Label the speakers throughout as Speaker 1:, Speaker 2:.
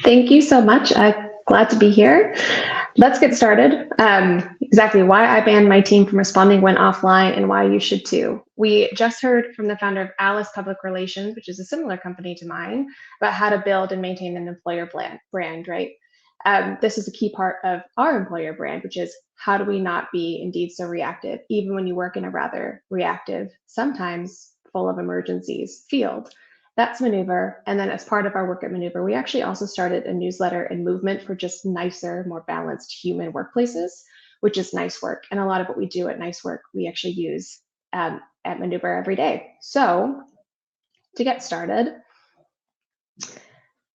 Speaker 1: Thank you so much. Glad to be here. Let's get started. Exactly why I banned my team from responding when offline and why you should too. We just heard from the founder of Alice Public Relations, which is a similar company to mine, about how to build and maintain an employer brand, right? This is a key part of our employer brand, which is how do we not be indeed so reactive, even when you work in a rather reactive, sometimes full of emergencies field. That's Maneuver. And then as part of our work at Maneuver, we actually also started a newsletter and movement for just nicer, more balanced human workplaces, which is Nice Work. And a lot of what we do at Nice Work, we actually use at Maneuver every day. So to get started,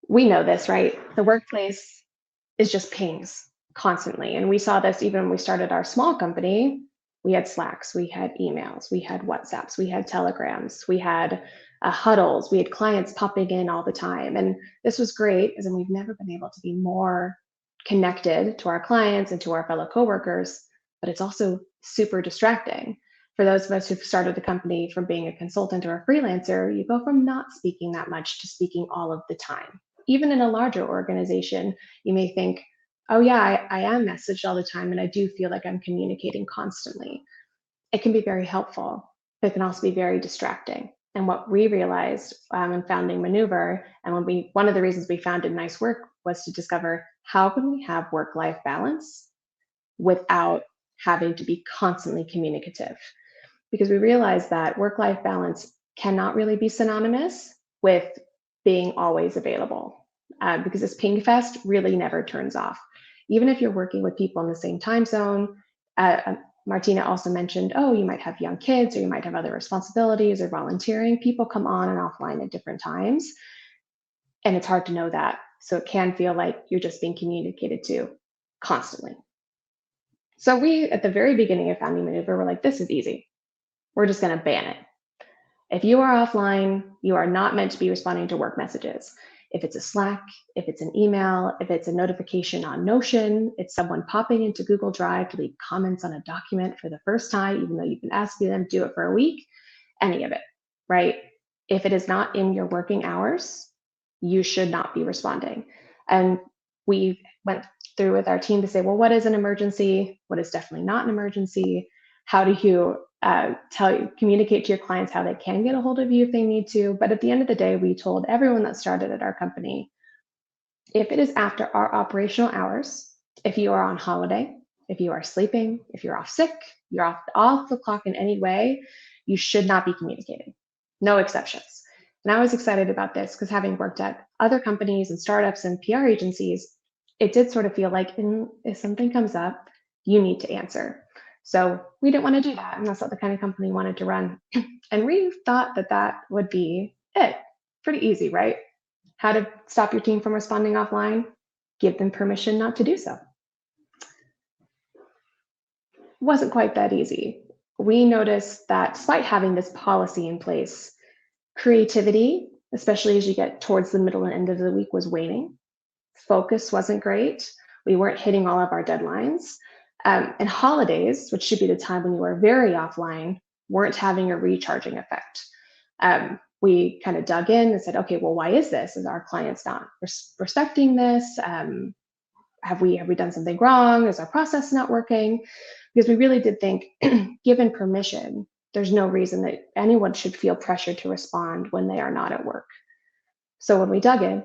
Speaker 1: we know this, right? The workplace is just pings constantly. And we saw this even when we started our small company. We had Slacks, we had emails, we had WhatsApps, we had Telegrams, we had huddles, we had clients popping in all the time. And this was great, as in we've never been able to be more connected to our clients and to our fellow coworkers, but it's also super distracting. For those of us who've started the company from being a consultant or a freelancer, you go from not speaking that much to speaking all of the time. Even in a larger organization, you may think, oh yeah, I am messaged all the time and I do feel like I'm communicating constantly. It can be very helpful, but it can also be very distracting. And what we realized in founding Maneuver, and one of the reasons we founded Nice Work was to discover how can we have work-life balance without having to be constantly communicative. Because we realized that work-life balance cannot really be synonymous with being always available, because this ping fest really never turns off. Even if you're working with people in the same time zone, Martina also mentioned, oh, you might have young kids or you might have other responsibilities or volunteering. People come on and offline at different times, and it's hard to know that. So it can feel like you're just being communicated to constantly. So we, at the very beginning of founding Maneuver, were like, this is easy. We're just going to ban it. If you are offline, you are not meant to be responding to work messages. If it's a Slack, if it's an email, if it's a notification on Notion, it's someone popping into Google Drive to leave comments on a document for the first time, even though you've been asking them to do it for a week, any of it, right? If it is not in your working hours, you should not be responding. And we went through with our team to say, well, what is an emergency? What is definitely not an emergency? How do you communicate to your clients how they can get a hold of you if they need to? But at the end of the day, we told everyone that started at our company, if it is after our operational hours, if you are on holiday, if you are sleeping, if you're off sick, you're off the clock in any way, you should not be communicating. No exceptions. And I was excited about this because having worked at other companies and startups and PR agencies, it did sort of feel like if something comes up, you need to answer. So we didn't want to do that. And that's not the kind of company we wanted to run. And we thought that that would be it. Pretty easy, right? How to stop your team from responding offline? Give them permission not to do so. Wasn't quite that easy. We noticed that despite having this policy in place, creativity, especially as you get towards the middle and end of the week, was waning. Focus wasn't great. We weren't hitting all of our deadlines. And holidays, which should be the time when you are very offline, weren't having a recharging effect. We kind of dug in and said, okay, well, why is this? Is our clients not respecting this? Have we done something wrong? Is our process not working? Because we really did think, given permission, there's no reason that anyone should feel pressured to respond when they are not at work. So when we dug in,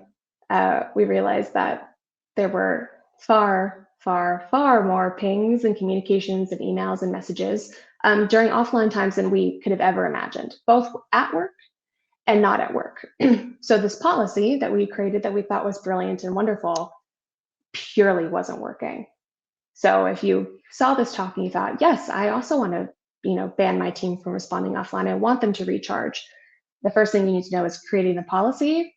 Speaker 1: we realized that there were far, far, far more pings and communications and emails and messages during offline times than we could have ever imagined, both at work and not at work. So this policy that we created that we thought was brilliant and wonderful purely wasn't working. So if you saw this talk and you thought, yes, I also want to, ban my team from responding offline, I want them to recharge, the first thing you need to know is creating the policy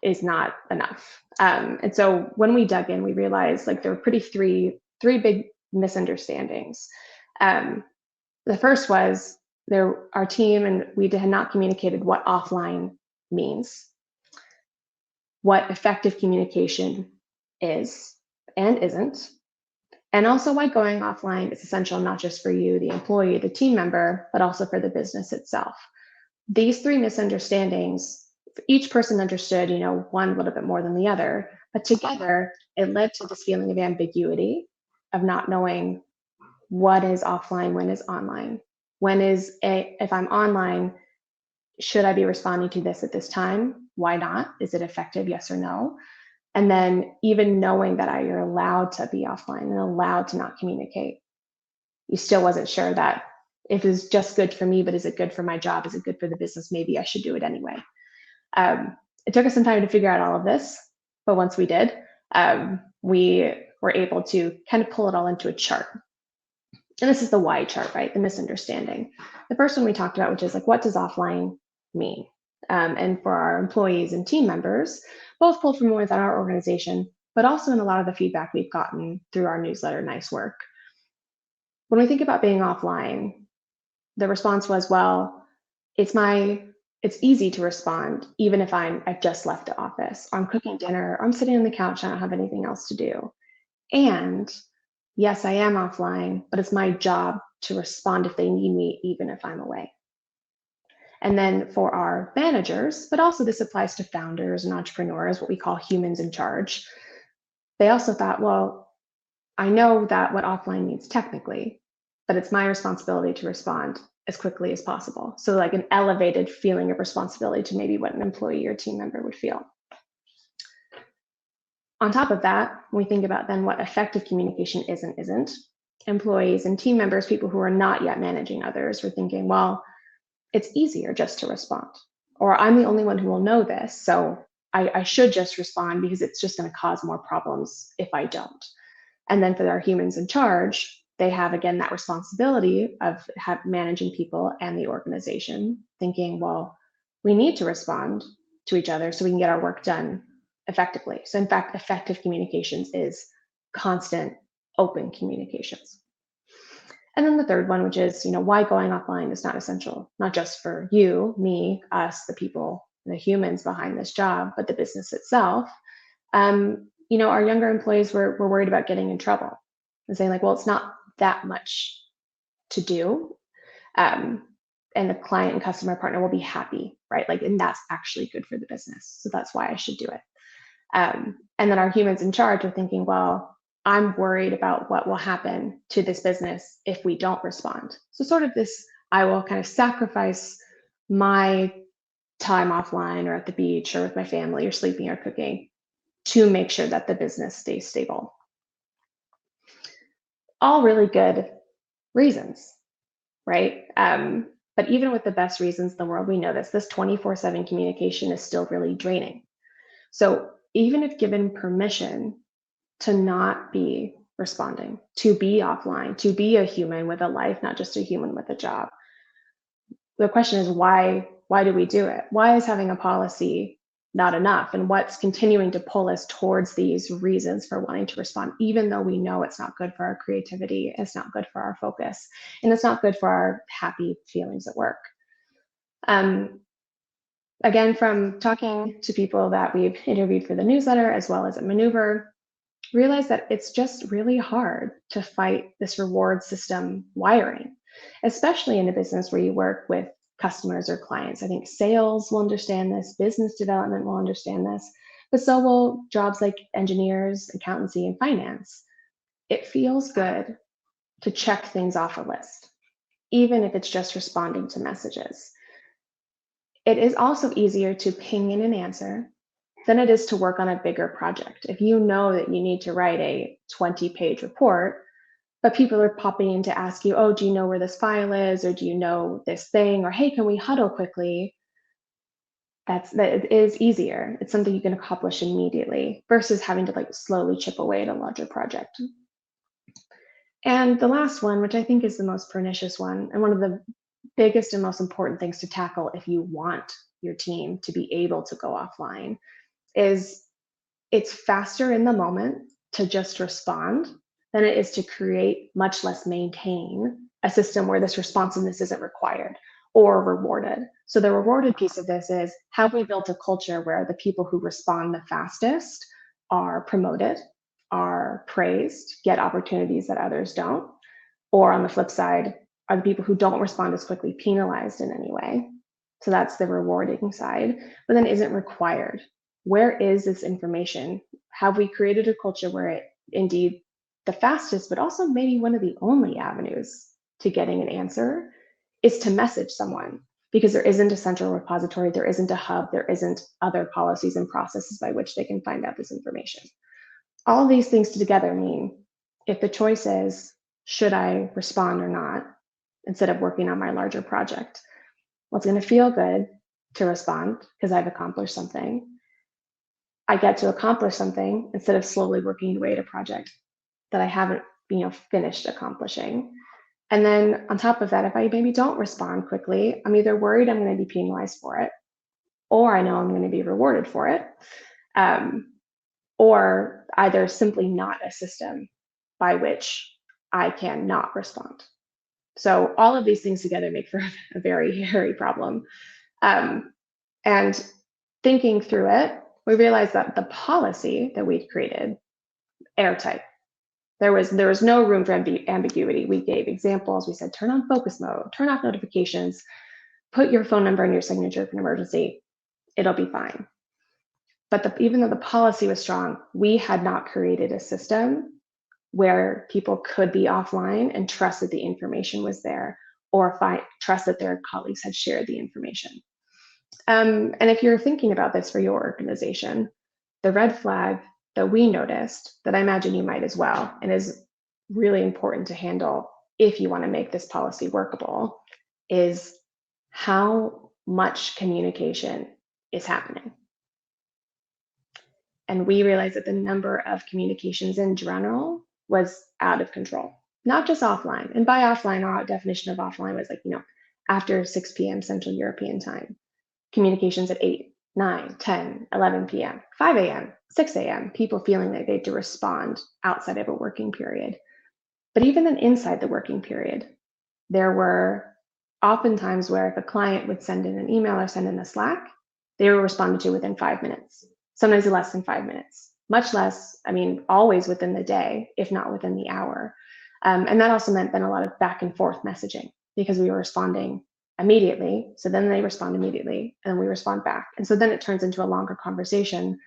Speaker 1: is not enough. And so when we dug in, we realized like there were three big misunderstandings. The first was our team and we had not communicated what offline means, what effective communication is and isn't, and also why going offline is essential not just for you, the employee, the team member, but also for the business itself. These three misunderstandings Each person understood, one a little bit more than the other, but together it led to this feeling of ambiguity, of not knowing what is offline, when is online. If I'm online, should I be responding to this at this time? Why not? Is it effective? Yes or no? And then even knowing that you're allowed to be offline and allowed to not communicate, you still wasn't sure that if it's just good for me, but is it good for my job? Is it good for the business? Maybe I should do it anyway. It took us some time to figure out all of this, but once we did, we were able to kind of pull it all into a chart. And this is the why chart, right? The misunderstanding. The first one we talked about, which is like, what does offline mean? And for our employees and team members, both pulled from within our organization, but also in a lot of the feedback we've gotten through our newsletter, Nice Work. When we think about being offline, the response was, well, it's easy to respond even if I've just left the office, or I'm cooking dinner, or I'm sitting on the couch, I don't have anything else to do. And yes, I am offline, but it's my job to respond if they need me, even if I'm away. And then for our managers, but also this applies to founders and entrepreneurs, what we call humans in charge, they also thought, well, I know that what offline means technically, but it's my responsibility to respond as quickly as possible. So like an elevated feeling of responsibility to maybe what an employee or team member would feel. On top of that, when we think about then what effective communication is and isn't, employees and team members, people who are not yet managing others, were thinking, well, it's easier just to respond. Or I'm the only one who will know this, so I should just respond because it's just going to cause more problems if I don't. And then for our humans in charge, they have, again, that responsibility of managing people and the organization, thinking, well, we need to respond to each other so we can get our work done effectively. So in fact, effective communications is constant, open communications. And then the third one, which is, why going offline is not essential, not just for you, me, us, the people, the humans behind this job, but the business itself. Our younger employees were worried about getting in trouble and saying like, well, it's not that much to do. And the client and customer partner will be happy, right? Like, and that's actually good for the business. So that's why I should do it. And then our humans in charge are thinking, well, I'm worried about what will happen to this business if we don't respond. So sort of this, I will kind of sacrifice my time offline or at the beach or with my family or sleeping or cooking to make sure that the business stays stable. All really good reasons, right? But even with the best reasons in the world, we know this 24/7 communication is still really draining. So even if given permission to not be responding, to be offline, to be a human with a life, not just a human with a job, the question is why do we do it? Why is having a policy not enough? And what's continuing to pull us towards these reasons for wanting to respond, even though we know it's not good for our creativity, it's not good for our focus, and it's not good for our happy feelings at work. Again, from talking to people that we've interviewed for the newsletter as well as at Maneuver, realize that it's just really hard to fight this reward system wiring, especially in a business where you work with customers or clients. I think sales will understand this, business development will understand this, but so will jobs like engineers, accountancy, and finance. It feels good to check things off a list, even if it's just responding to messages. It is also easier to ping in an answer than it is to work on a bigger project. If you know that you need to write a 20-page report, but people are popping in to ask you, oh, do you know where this file is? Or do you know this thing? Or hey, can we huddle quickly? That is easier. It's something you can accomplish immediately versus having to like slowly chip away at a larger project. And the last one, which I think is the most pernicious one, and one of the biggest and most important things to tackle if you want your team to be able to go offline, is it's faster in the moment to just respond than it is to create, much less maintain, a system where this responsiveness isn't required or rewarded. So the rewarded piece of this is, have we built a culture where the people who respond the fastest are promoted, are praised, get opportunities that others don't? Or on the flip side, are the people who don't respond as quickly penalized in any way? So that's the rewarding side, but then isn't required. Where is this information? Have we created a culture where it indeed the fastest, but also maybe one of the only avenues to getting an answer is to message someone because there isn't a central repository, there isn't a hub, there isn't other policies and processes by which they can find out this information. All of these things together mean if the choice is, should I respond or not, instead of working on my larger project, well, it's going to feel good to respond because I've accomplished something. I get to accomplish something instead of slowly working away at a project that I haven't, finished accomplishing. And then on top of that, if I maybe don't respond quickly, I'm either worried I'm going to be penalized for it, or I know I'm going to be rewarded for it, um, or either simply not a system by which I can not respond. So all of these things together make for a very hairy problem. Um, and thinking through it, we realized that the policy that we'd created, airtight. There was no room for ambiguity. We gave examples. We said, turn on focus mode, turn off notifications, put your phone number in your signature for an emergency. It'll be fine. But even though the policy was strong, we had not created a system where people could be offline and trust that the information was there, or trust that their colleagues had shared the information. And if you're thinking about this for your organization, the red flag that we noticed, that I imagine you might as well, and is really important to handle if you want to make this policy workable, is how much communication is happening. And we realized that the number of communications in general was out of control, not just offline. And by offline, our definition of offline was like, after 6 p.m. Central European time, communications at 8, 9, 10, 11 p.m., 5 a.m., 6 a.m., people feeling like they had to respond outside of a working period. But even then inside the working period, there were often times where if a client would send in an email or send in a Slack, they were responded to within 5 minutes, sometimes less than 5 minutes, much less, always within the day, if not within the hour. And that also meant then a lot of back and forth messaging because we were responding immediately. So then they respond immediately and we respond back. And so then it turns into a longer conversation,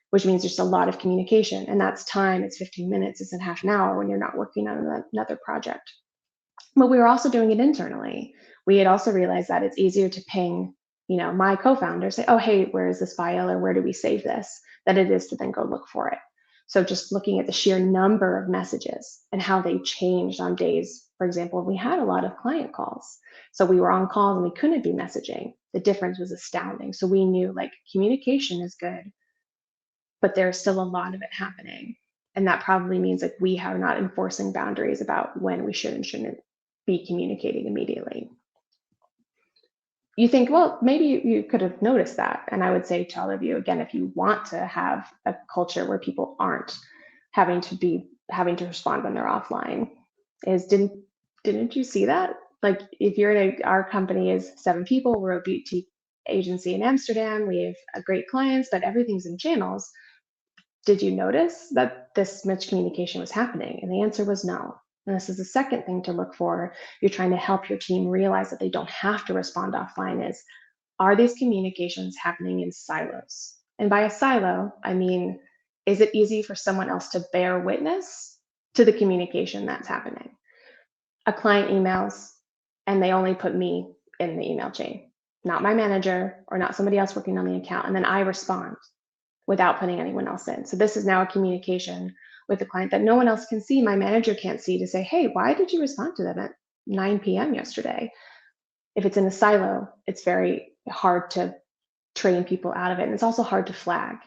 Speaker 1: which means there's a lot of communication. And that's time, it's 15 minutes, it's a half an hour when you're not working on another project. But we were also doing it internally. We had also realized that it's easier to ping, my co-founder, say, oh, hey, where is this file or where do we save this, than it is to then go look for it. So just looking at the sheer number of messages and how they changed on days, for example, we had a lot of client calls. So we were on calls and we couldn't be messaging. The difference was astounding. So we knew communication is good, but there's still a lot of it happening. And that probably means we are not enforcing boundaries about when we should and shouldn't be communicating immediately. You think, well, maybe you could have noticed that. And I would say to all of you, again, if you want to have a culture where people aren't having to respond when they're offline, didn't you see that? If you're our company is 7 people, we're a boutique agency in Amsterdam, we have great clients, but everything's in channels. Did you notice that this much communication was happening? And the answer was no. And this is the second thing to look for. You're trying to help your team realize that they don't have to respond offline is, are these communications happening in silos? And by a silo, I mean, is it easy for someone else to bear witness to the communication that's happening? A client emails and they only put me in the email chain, not my manager or not somebody else working on the account. And then I respond without putting anyone else in. So this is now a communication with the client that no one else can see. My manager can't see to say, hey, why did you respond to them at 9 p.m. yesterday? If it's in a silo, it's very hard to train people out of it. And it's also hard to flag.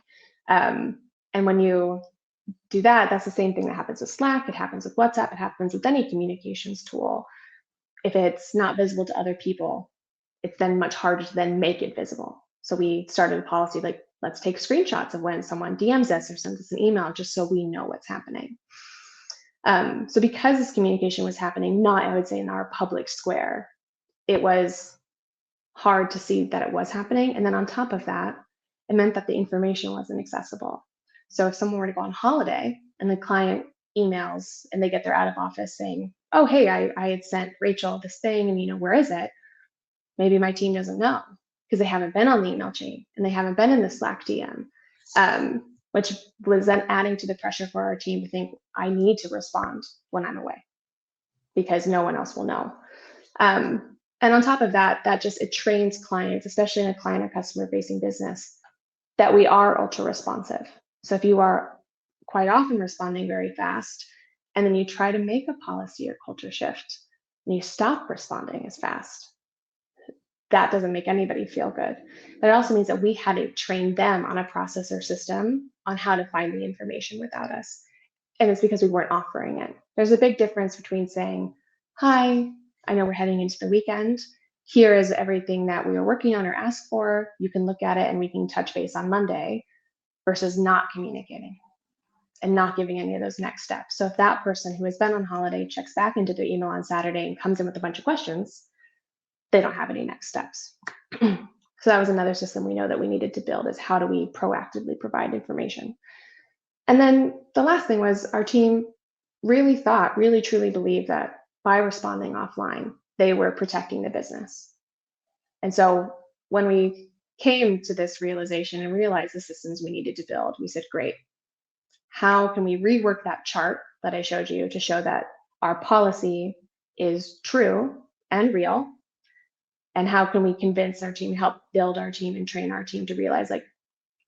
Speaker 1: And when you do that, that's the same thing that happens with Slack. It happens with WhatsApp. It happens with any communications tool. If it's not visible to other people, it's then much harder to then make it visible. So we started a policy let's take screenshots of when someone DMs us or sends us an email just so we know what's happening. So because this communication was happening, not, I would say, in our public square, it was hard to see that it was happening. And then on top of that, it meant that the information wasn't accessible. So if someone were to go on holiday and the client emails and they get their out of office saying, oh, hey, I had sent Rachel this thing and, where is it? Maybe my team doesn't know. because they haven't been on the email chain and they haven't been in the Slack DM, which was then adding to the pressure for our team to think, I need to respond when I'm away because no one else will know. And on top of that, it trains clients, especially in a client or customer facing business, that we are ultra responsive. So if you are quite often responding very fast, and then you try to make a policy or culture shift, and you stop responding as fast, that doesn't make anybody feel good. But it also means that we had to train them on a process or system on how to find the information without us. And it's because we weren't offering it. There's a big difference between saying, hi, I know we're heading into the weekend. Here is everything that we were working on or asked for. You can look at it and we can touch base on Monday, versus not communicating and not giving any of those next steps. So if that person who has been on holiday checks back into their email on Saturday and comes in with a bunch of questions, they don't have any next steps. So that was another system we know that we needed to build, is how do we proactively provide information? And then the last thing was, our team really truly believed that by responding offline, they were protecting the business. And so when we came to this realization and realized the systems we needed to build, we said, great, how can we rework that chart that I showed you to show that our policy is true and real? And how can we convince our team, help build our team and train our team to realize like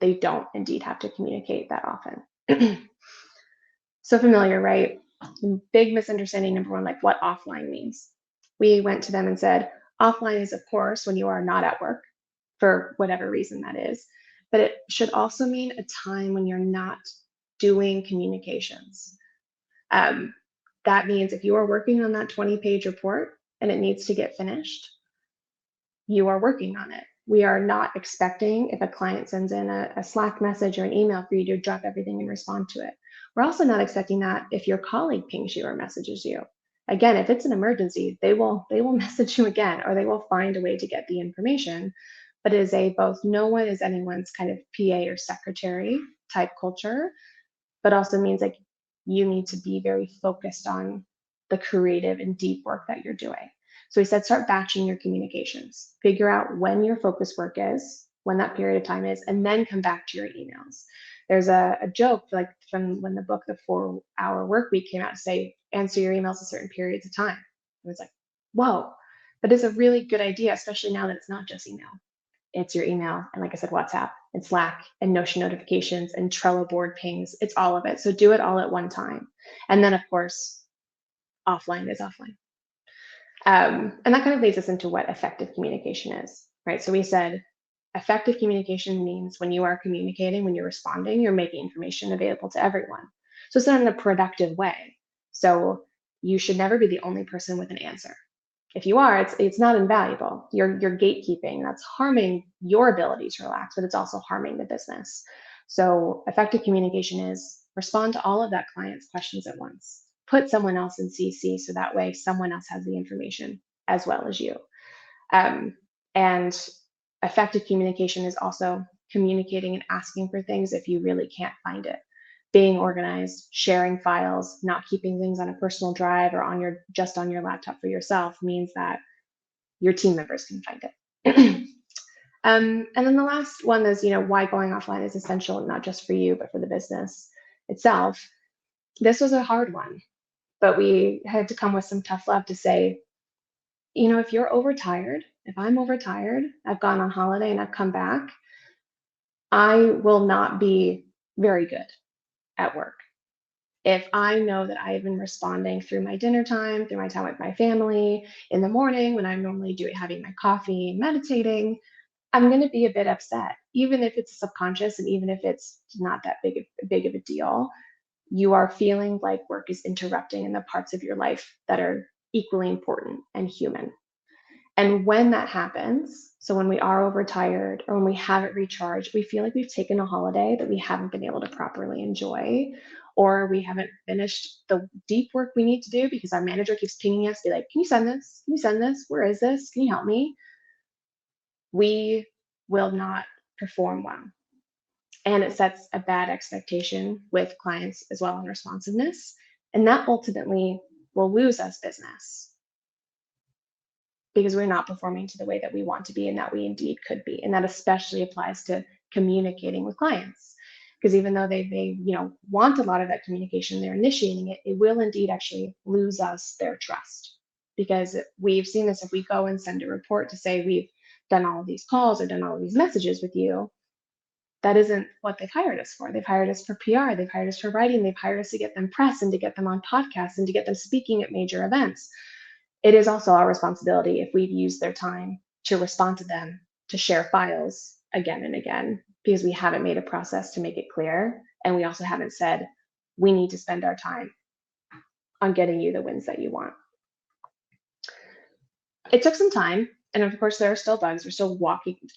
Speaker 1: they don't indeed have to communicate that often? So familiar, right? Big misunderstanding number one, like what offline means. We went to them and said, offline is, of course, when you are not at work for whatever reason that is, but it should also mean a time when you're not doing communications. That means if you are working on that 20-page report and it needs to get finished, you are working on it. We are not expecting, if a client sends in a Slack message or an email, for you to drop everything and respond to it. We're also not expecting that if your colleague pings you or messages you. Again, if it's an emergency, they will message you again, or they will find a way to get the information. But it is both no one is anyone's kind of PA or secretary type culture, but also means like you need to be very focused on the creative and deep work that you're doing. So we said, start batching your communications, figure out when your focus work is, when that period of time is, and then come back to your emails. There's a joke, like from when the book, The 4-Hour Work Week, came out, to say, answer your emails at certain periods of time. It was like, whoa, but it's a really good idea, especially now that it's not just email. It's your email, and like I said, WhatsApp and Slack and Notion notifications and Trello board pings. It's all of it. So do it all at one time. And then, of course, offline is offline. And that kind of leads us into what effective communication is, right? So we said effective communication means when you are communicating, when you're responding, you're making information available to everyone. So it's done in a productive way. So you should never be the only person with an answer. If you are, it's not invaluable. You're gatekeeping. That's harming your ability to relax, but it's also harming the business. So effective communication is respond to all of that client's questions at once. Put someone else in CC so that way someone else has the information as well as you. And effective communication is also communicating and asking for things if you really can't find it. Being organized, sharing files, not keeping things on a personal drive or just on your laptop for yourself means that your team members can find it. And then the last one is, why going offline is essential, not just for you, but for the business itself. This was a hard one, but we had to come with some tough love to say, if you're overtired, if I'm overtired, I've gone on holiday and I've come back, I will not be very good at work. If I know that I've been responding through my dinner time, through my time with my family, in the morning when I'm normally having my coffee and meditating, I'm going to be a bit upset, even if it's subconscious and even if it's not that big of a deal. You are feeling like work is interrupting in the parts of your life that are equally important and human. And when that happens, so when we are overtired or when we haven't recharged, we feel like we've taken a holiday that we haven't been able to properly enjoy, or we haven't finished the deep work we need to do because our manager keeps pinging us, be like, can you send this? Can you send this? Where is this? Can you help me? We will not perform well. And it sets a bad expectation with clients as well in responsiveness. And that ultimately will lose us business. because we're not performing to the way that we want to be and that we indeed could be. And that especially applies to communicating with clients. Because even though they want a lot of that communication, they're initiating it, it will indeed actually lose us their trust. Because we've seen this, if we go and send a report to say we've done all of these calls or done all of these messages with you, that isn't what they've hired us for. They've hired us for PR, they've hired us for writing, they've hired us to get them press and to get them on podcasts and to get them speaking at major events. It is also our responsibility, if we've used their time, to respond to them, to share files again and again, because we haven't made a process to make it clear. And we also haven't said, we need to spend our time on getting you the wins that you want. It took some time. And of course, there are still bugs. We're still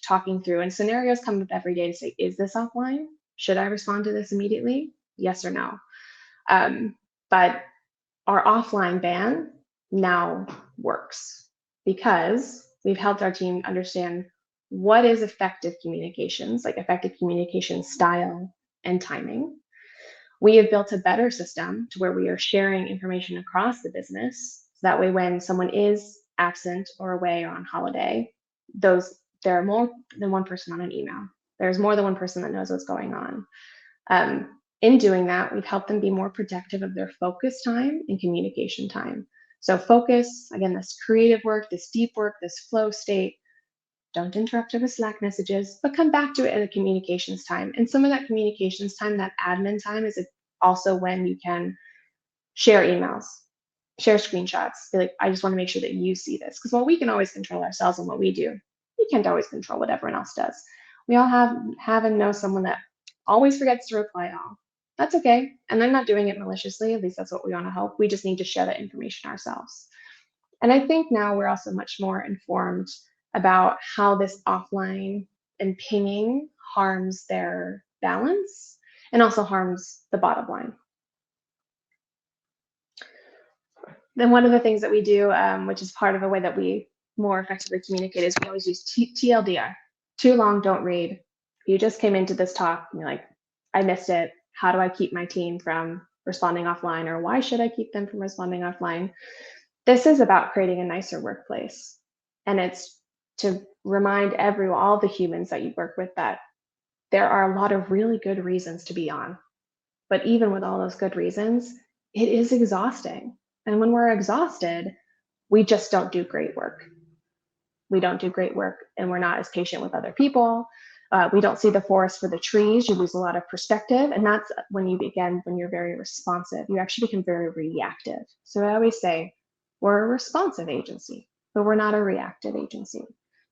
Speaker 1: talking through, and scenarios come up every day to say, is this offline? Should I respond to this immediately? Yes or no? But our offline ban now works because we've helped our team understand what is effective communications, like effective communication style and timing. We have built a better system to where we are sharing information across the business. So that way, when someone is absent or away or on holiday, there are more than one person on an email. There's more than one person that knows what's going on. In doing that, we've helped them be more protective of their focus time and communication time. So focus, again, this creative work, this deep work, this flow state, don't interrupt it with Slack messages, but come back to it at a communications time. And some of that communications time, that admin time, is also when you can share emails, share screenshots. Be like, I just want to make sure that you see this. Because while we can always control ourselves and what we do, we can't always control what everyone else does. We all have and know someone that always forgets to reply all. That's okay. And they're not doing it maliciously. At least that's what we want to hope. We just need to share that information ourselves. And I think now we're also much more informed about how this offline and pinging harms their balance and also harms the bottom line. Then one of the things that we do, which is part of a way that we more effectively communicate, is we always use TLDR. Too long, don't read. You just came into this talk and you're like, I missed it. How do I keep my team from responding offline? Or why should I keep them from responding offline? This is about creating a nicer workplace. And it's to remind all the humans that you work with, that there are a lot of really good reasons to be on. But even with all those good reasons, it is exhausting. And when we're exhausted, we just don't do great work. We don't do great work, and we're not as patient with other people. We don't see the forest for the trees. You lose a lot of perspective. And that's when you're very responsive, you actually become very reactive. So I always say, we're a responsive agency, but we're not a reactive agency.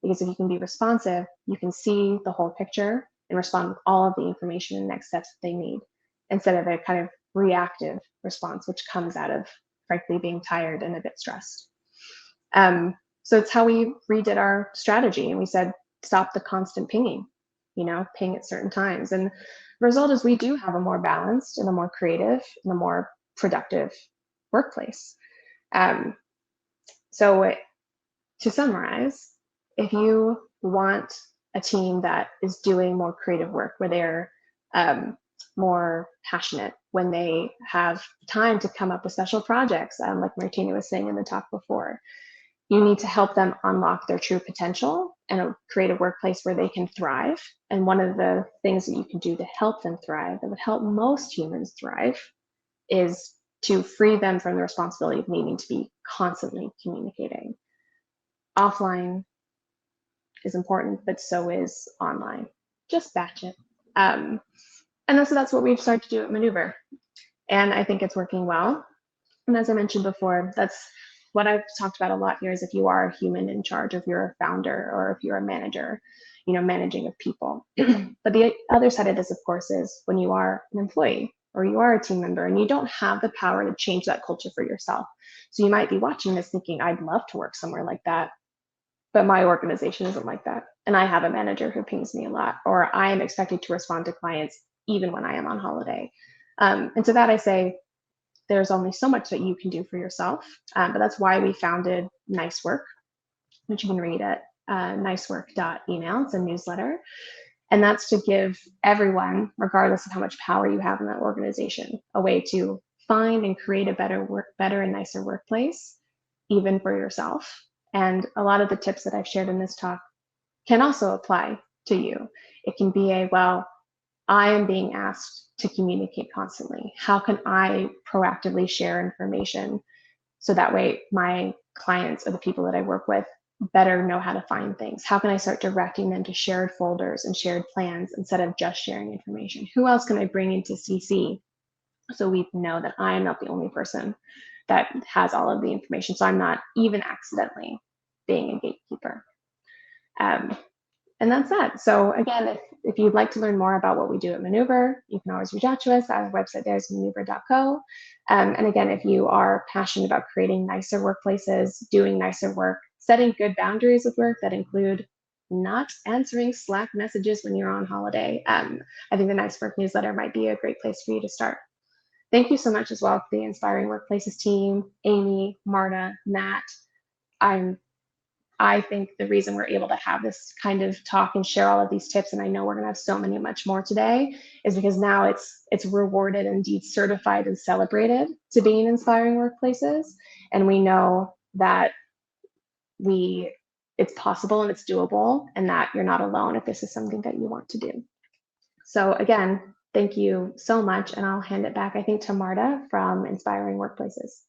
Speaker 1: Because if you can be responsive, you can see the whole picture and respond with all of the information and next steps that they need, instead of a kind of reactive response, which comes out of, frankly, being tired and a bit stressed. So it's how we redid our strategy. And we said, stop the constant pinging, ping at certain times. And the result is we do have a more balanced and a more creative and a more productive workplace. So to summarize, if you want a team that is doing more creative work, where they're more passionate, when they have time to come up with special projects, like Martina was saying in the talk before, you need to help them unlock their true potential and create a workplace where they can thrive. And one of the things that you can do to help them thrive, that would help most humans thrive, is to free them from the responsibility of needing to be constantly communicating. Offline is important, but so is online. Just batch it. And so that's what we've started to do at Maneuver. And I think it's working well. And as I mentioned before, that's what I've talked about a lot here, is if you are a human in charge, if you're a founder or if you're a manager, managing of people. But the other side of this, of course, is when you are an employee or you are a team member and you don't have the power to change that culture for yourself. So you might be watching this thinking, I'd love to work somewhere like that, but my organization isn't like that. And I have a manager who pings me a lot, or I am expected to respond to clients even when I am on holiday. And to that I say, there's only so much that you can do for yourself. But that's why we founded Nice Work, which you can read at nicework.email. It's a newsletter. And that's to give everyone, regardless of how much power you have in that organization, a way to find and create a better and nicer workplace, even for yourself. And a lot of the tips that I've shared in this talk can also apply to you. It can be well, I am being asked to communicate constantly. How can I proactively share information so that way my clients or the people that I work with better know how to find things? How can I start directing them to shared folders and shared plans instead of just sharing information? Who else can I bring into CC so we know that I am not the only person that has all of the information, so I'm not even accidentally being a gatekeeper. And that's that. So again, if you'd like to learn more about what we do at Maneuver, you can always reach out to us. Our website there is maneuver.co. And again, if you are passionate about creating nicer workplaces, doing nicer work, setting good boundaries with work that include not answering Slack messages when you're on holiday, I think the Nice Work newsletter might be a great place for you to start. Thank you so much as well to the Inspiring Workplaces team, Amy, Marta, Matt. I think the reason we're able to have this kind of talk and share all of these tips, and I know we're going to have so many much more today, is because now it's rewarded, indeed certified and celebrated to be in Inspiring Workplaces, and we know that it's possible and it's doable, and that you're not alone if this is something that you want to do. So again, thank you so much, and I'll hand it back, I think, to Marta from Inspiring Workplaces.